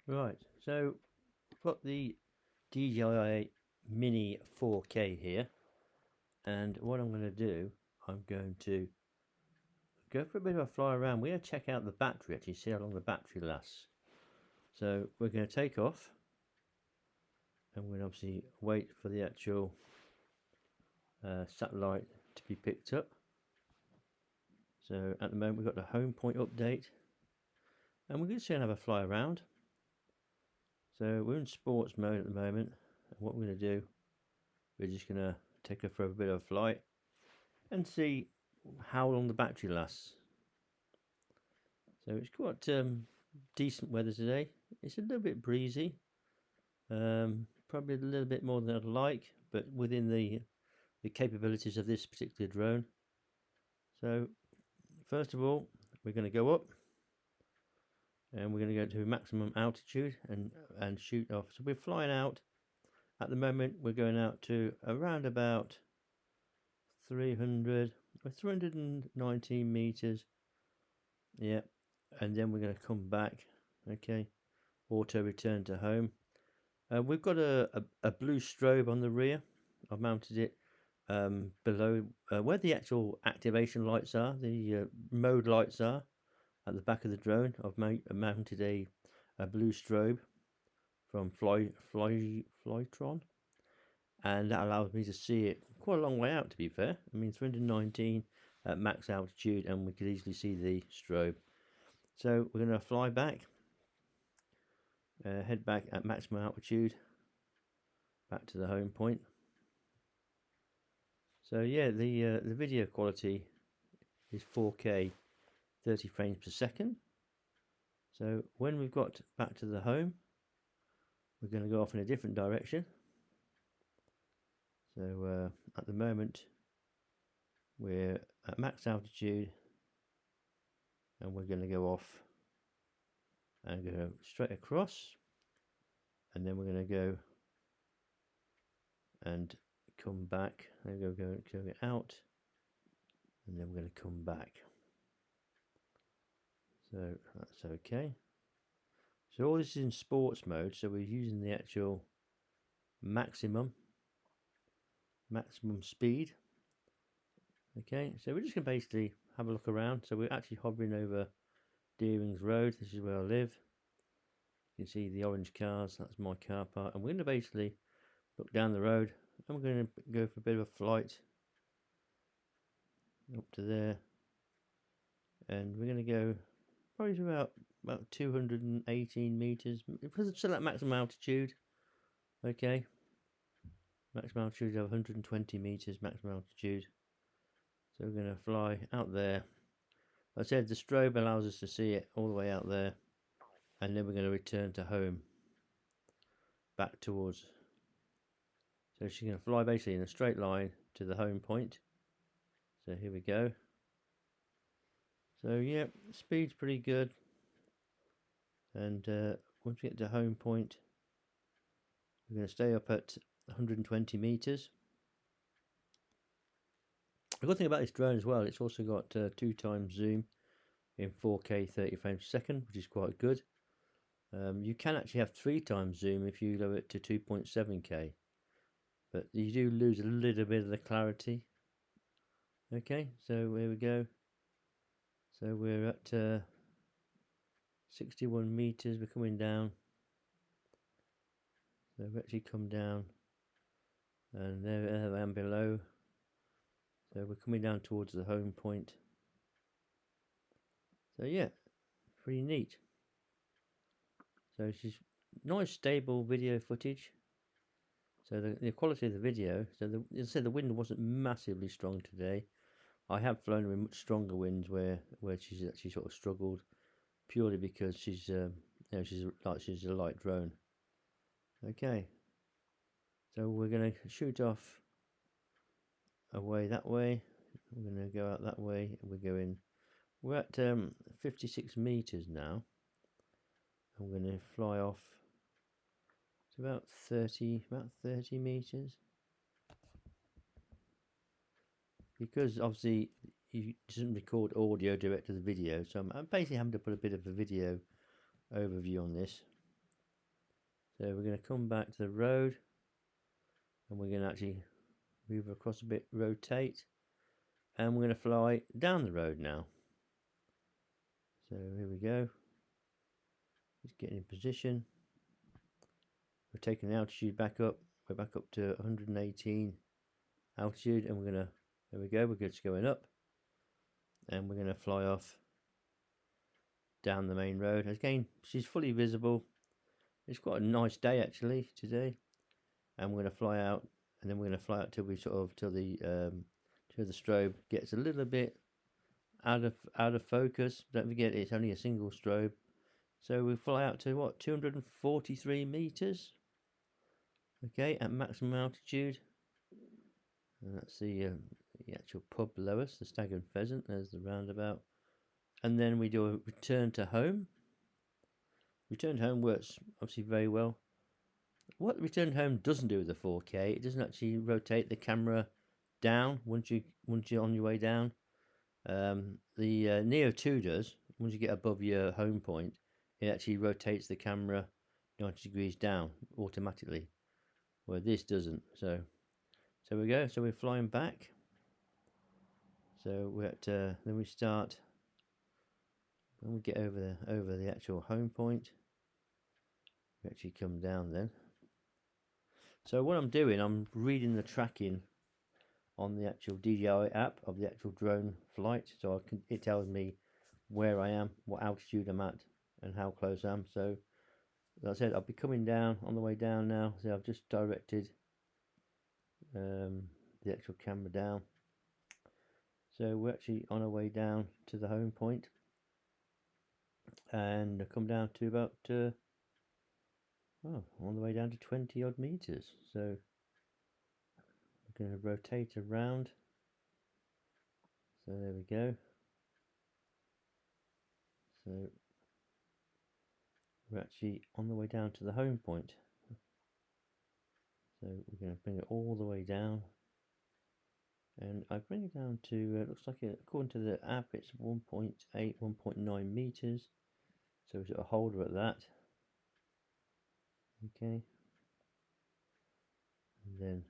Right, so I've got the DJI Mini 4K here, and what I'm going to do, I'm going to go for a bit of a fly around. We're going to check out the battery, actually see how long the battery lasts. So we're going to take off, and we're going to obviously wait for the actual satellite to be picked up. So at the moment we've got the home point update, and we're going to have a fly around. So we're in sports mode at the moment, and what we're going to do, we're just going to take her for a bit of a flight and see how long the battery lasts. So it's quite decent weather today. It's a little bit breezy, probably a little bit more than I'd like, but within the capabilities of this particular drone. So first of all, we're going to go up, and we're going to go to maximum altitude and shoot off. So we're flying out. At the moment, we're going out to around about 319 meters. Yeah, and then we're going to come back. Okay, auto return to home. We've got a blue strobe on the rear. I've mounted it below where the actual activation lights are, the mode lights are at the back of the drone. I've mounted a blue strobe from Flytron, and that allows me to see it quite a long way out, to be fair. I mean, 319 at max altitude, and we could easily see the strobe. So we're going to fly back, head back at maximum altitude, back to the home point. So yeah, the video quality is 4K 30 frames per second. So when we've got back to the home, we're going to go off in a different direction. So at the moment we're at max altitude, and we're going to go off and go straight across, and then we're going to go and come back and go out, and then we're going to come back. So that's okay. So all this is in sports mode, so we're using the actual maximum speed. Okay, so we're just going to basically have a look around. So we're actually hovering over Deering's Road. This is where I live. You can see the orange cars, that's my car park, and we're going to basically look down the road, and we're going to go for a bit of a flight up to there, and we're going to go probably to about 218 meters, because it's still at maximum altitude. Okay, maximum altitude of 120 meters, maximum altitude. So we're going to fly out there. Like I said, the strobe allows us to see it all the way out there, and then we're going to return to home, back towards. So she's going to fly basically in a straight line to the home point. So here we go. So yeah, speed's pretty good, and once we get to home point, we're going to stay up at 120 meters. The good thing about this drone as well, it's also got 2 times zoom in 4K 30 frames per second, which is quite good. You can actually have 3 times zoom if you lower it to 2.7K, but you do lose a little bit of the clarity. Okay, so here we go. So we're at 61 meters, we're coming down. So we've actually come down, and there I am below. So we're coming down towards the home point. So yeah, pretty neat. So she's nice stable video footage. So the quality of the video, so as I said, the wind wasn't massively strong today. I have flown her in much stronger winds where she's actually sort of struggled, purely because she's she's a light drone. Okay, so we're going to shoot off away that way. We're going to go out that way. We're at 56 meters now. I'm going to fly off to about 30 meters, because obviously it doesn't record audio direct to the video, so I'm basically having to put a bit of a video overview on this. So we're going to come back to the road, and we're going to actually move across a bit, rotate, and we're going to fly down the road now. So here we go. Just getting in position. We're taking the altitude back up. We're back up to 118 altitude, and we're going to, there we go, we're just going up, and we're going to fly off down the main road. Again, she's fully visible. It's quite a nice day actually today, and we're going to fly out, and then we're going to fly out till we till the strobe gets a little bit out of focus. Don't forget, it's only a single strobe, so we fly out to what, 243 meters, okay, at maximum altitude. And that's the actual pub below us, the Stag and Pheasant. There's the roundabout, and then we do a return to home. Return to home works obviously very well. What return home doesn't do with the 4K, it doesn't actually rotate the camera down once you're on your way down. The Neo 2 does. Once you get above your home point, it actually rotates the camera 90 degrees down automatically, where this doesn't. So we go. So we're flying back. So we're at then we start when we get over the actual home point. We actually come down then. So what I'm doing, I'm reading the tracking on the actual DJI app of the actual drone flight, so it tells me where I am, what altitude I'm at, and how close I am. So as I said, I'll be coming down on the way down now. So I've just directed the actual camera down. So we're actually on our way down to the home point, and I come down to about on the way down to 20 odd meters. So we're going to rotate around. So there we go. So we're actually on the way down to the home point. So we're going to bring it all the way down, and I bring it down to looks like according to the app it's 1.8, 1.9 meters. So we'll hold her at that. Okay, and then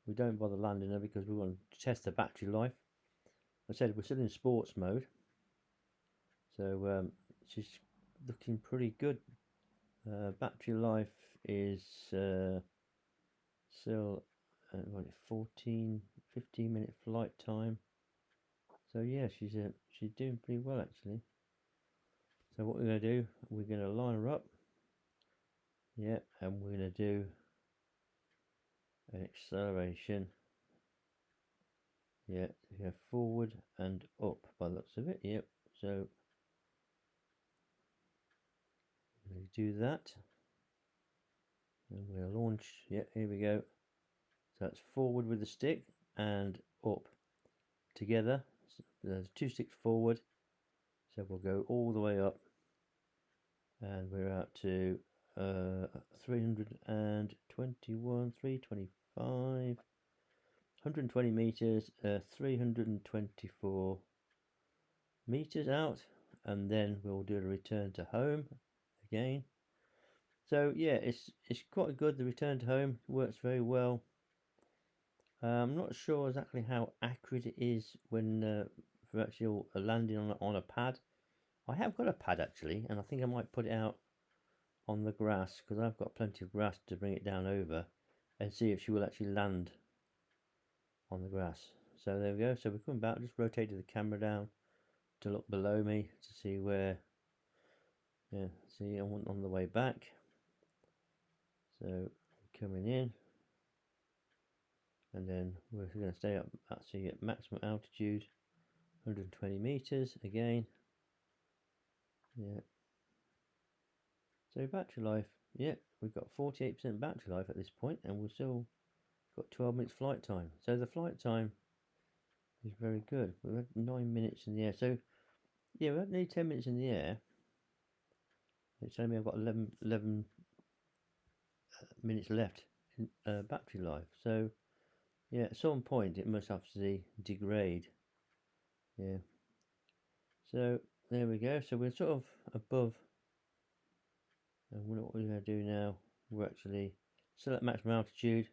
we don't bother landing her because we want to test the battery life. I said we're still in sports mode, so she's looking pretty good. Battery life is still 15 minute flight time. So yeah, she's doing pretty well actually. So what we're going to do, we're going to line her up, yeah, and we're going to do an acceleration, yeah, go forward and up by the looks of it, yep. So we're going to do that, and we're going to launch, yeah, here we go. So that's forward with the stick and up together. So there's 2 sticks forward, so we'll go all the way up, and we're out to 321, 325, 120 meters, 324 meters out, and then we'll do a return to home again. So yeah, it's quite good. The return to home works very well. I'm not sure exactly how accurate it is when for actually landing on a pad. I have got a pad actually, and I think I might put it out on the grass because I've got plenty of grass to bring it down over, and see if she will actually land on the grass. So there we go. So we're coming back. Just rotated the camera down to look below me to see where. Yeah, see, I'm on the way back. So coming in, and then we're going to stay up actually at maximum altitude, 120 meters again. Yeah. So battery life, yeah, we've got 48% battery life at this point, and we've still got 12 minutes flight time. So the flight time is very good. We've had 9 minutes in the air. So yeah, we had nearly 10 minutes in the air. It's telling me I've got 11 minutes left in battery life. So yeah, at some point it must have to degrade. Yeah. So there we go. So we're sort of above And what we're going to do now, we're actually select maximum altitude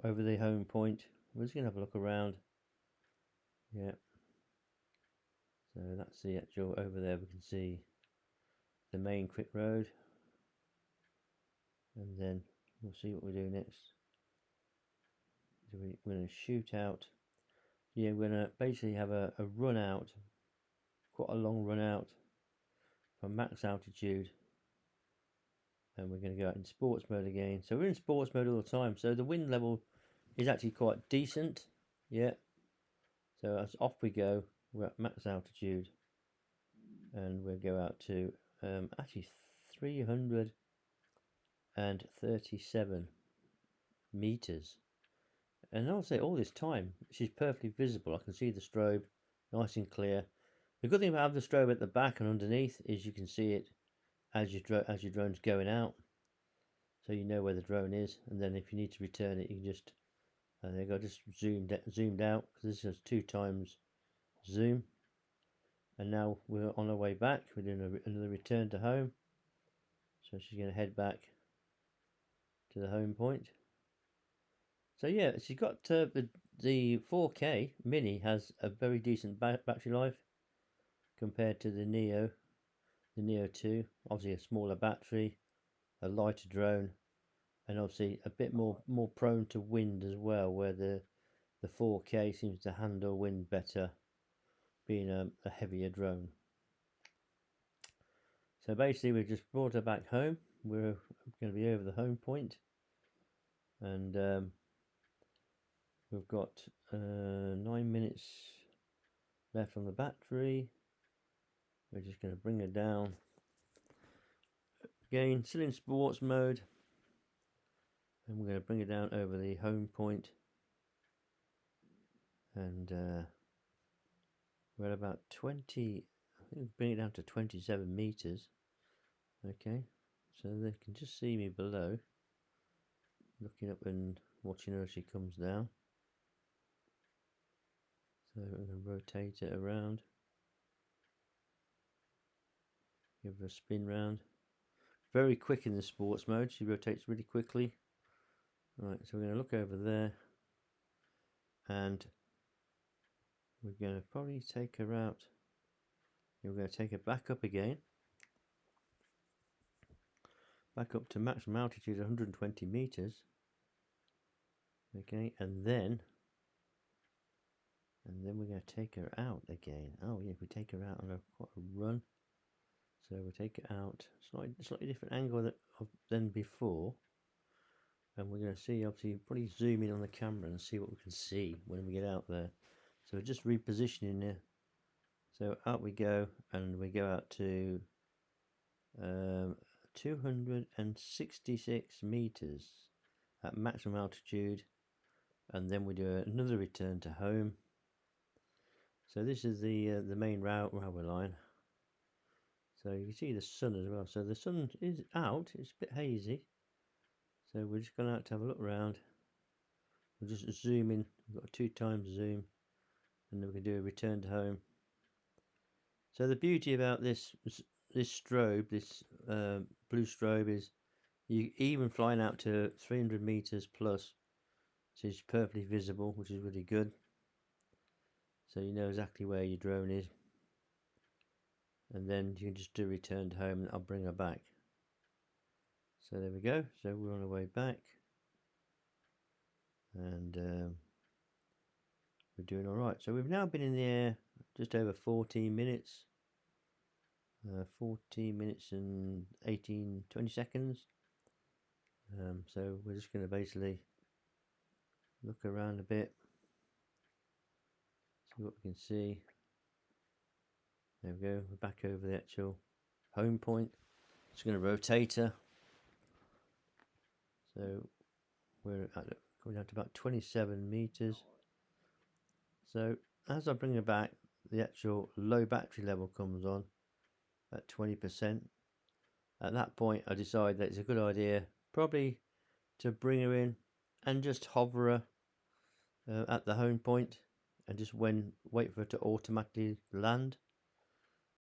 over the home point. We're just going to have a look around. Yeah. So that's the actual, over there we can see the main quick road. And then we'll see what we do next. So we're going to shoot out. Yeah, we're going to basically have a run out, quite a long run out from max altitude. And we're going to go out in sports mode again. So we're in sports mode all the time. So the wind level is actually quite decent. Yeah. So as off we go, we're at max altitude. And we'll go out to actually 337 meters. And I'll say all this time, she's perfectly visible. I can see the strobe nice and clear. The good thing about having the strobe at the back and underneath is you can see it as your drone's going out. So you know where the drone is, and then if you need to return it, you can just there you go, just zoomed out, because this is 2 times zoom. And now we're on our way back. We're doing another return to home. So she's going to head back to the home point. So yeah, she's got the 4K Mini has a very decent battery life compared to the Neo 2. Obviously a smaller battery, a lighter drone, and obviously a bit more prone to wind as well, where the 4K seems to handle wind better, being a heavier drone. So basically we've just brought her back home. We're going to be over the home point, and we've got 9 minutes left on the battery. We're just going to bring her down again, still in sports mode, and we're going to bring it down over the home point, and we're at about 20, I think bring it down to 27 meters. Okay, so they can just see me below, looking up and watching her as she comes down. So we're going to rotate it around, give her a spin round. Very quick in the sports mode, she rotates really quickly. Right, so we're going to look over there, and we're going to probably take her out. We're going to take her back up again, back up to maximum altitude 120 meters. Okay, and then we're going to take her out again. Oh yeah, we take her out on quite a run. So we'll take it out slightly different angle than before, and we're going to see, obviously probably zoom in on the camera and see what we can see when we get out there. So we're just repositioning here. So out we go, and we go out to 266 meters at maximum altitude, and then we do another return to home. So this is the main railway line. So you can see the sun as well. So the sun is out. It's a bit hazy. So we're just going to have to have a look around. We'll just zoom in. We've got a 2 times zoom, and then we can do a return to home. So the beauty about this strobe, this blue strobe, is you even flying out to 300 meters plus, so it's perfectly visible, which is really good. So you know exactly where your drone is, and then you can just do return to home, and I'll bring her back. So there we go. So we're on our way back, and we're doing all right. So we've now been in the air just over 14 minutes. 14 minutes and 20 seconds. So we're just going to basically look around a bit, see what we can see. There we go, we're back over the actual home point. Just going to rotate her. So we're coming down to about 27 meters. So as I bring her back, the actual low battery level comes on at 20%. At that point I decide that it's a good idea probably to bring her in and just hover her at the home point, and just wait for her to automatically land.